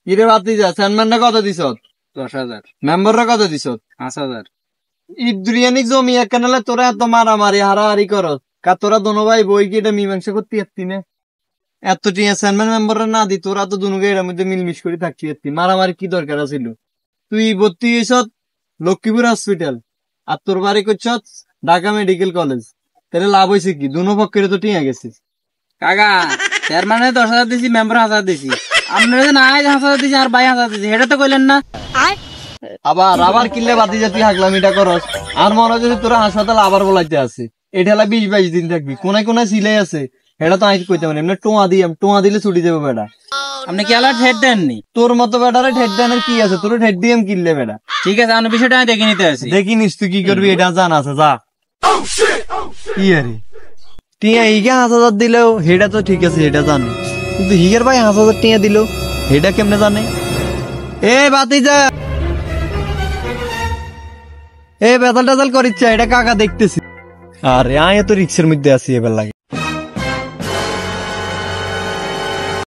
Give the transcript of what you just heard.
কিরে বাতি যা চেয়ারম্যানরা কত দিছ? 10,000। মেম্বাররা কত দিছ? 5,000। ইদ্রিয়ানিক জমি একখানে তোরা এত মারামারি হারাহারি করস, কা তোরা দোনো ভাই বই কি এটা মীমাংসা করতে পারতি না? এত টিয়া চেয়ারম্যান মেম্বাররা না দি তোরা তো দুনুকে এর মধ্যে মিলমিশ করে থাকতে পারতি। মারামারি কি দরকার ছিল? তুই ভর্তি হইছ লক্ষ্মীপুর হসপিটাল, আর তোর বাড়ি করছ ঢাকা মেডিকেল কলেজ, তাহলে লাভ হয়েছে কি? দুনো পক্ষের তো টিয়া গেছিস। কাকা চেয়ারম্যানে 10,000 দিছি, মেম্বার 1,000 দিছি। আপনারা যে নাই 1,000 দিছি আর 22,000 দিছি, এটা তো কইলেন না। আবার আবার কিনলে বাতি যা তুই হাগলামিটা করস। আর মনে হয় যদি তোরা হাসপাতাল আবার বলাইতে আছে, এটা 20-22 দিন থাকবি। কোনায় কোনায় সিলাই আছে, এটা তো আইস কইতে পারি এমনি টোয়া দিলে ছুটি যাবে বেটা। আপনি কি আলার ঠেট দেননি? তোর মতো বেটারে ঠেট দেনের কি আছে? তোর ঠেট দিয়ে কিনলে বেটা। ঠিক আছে, আমি বিষয়টা আমি দেখে নিতে আসি। দেখিনিস তুই কি করবি এটা জান আছে, যা। কি আরে টিয়া হিগে 5,000 দিলেও হেটা তো ঠিক আছে, এটা জানে, কিন্তু হিগের ভাই 5,000 টিয়া দিল হেটা কেমনে জানে? এ বাতি যা, এ বেতাল টেতাল করিচ্ছে, এটা কাকা দেখতেছি। আরে আয় তো রিক্সের মধ্যে আছি এবার লাগে।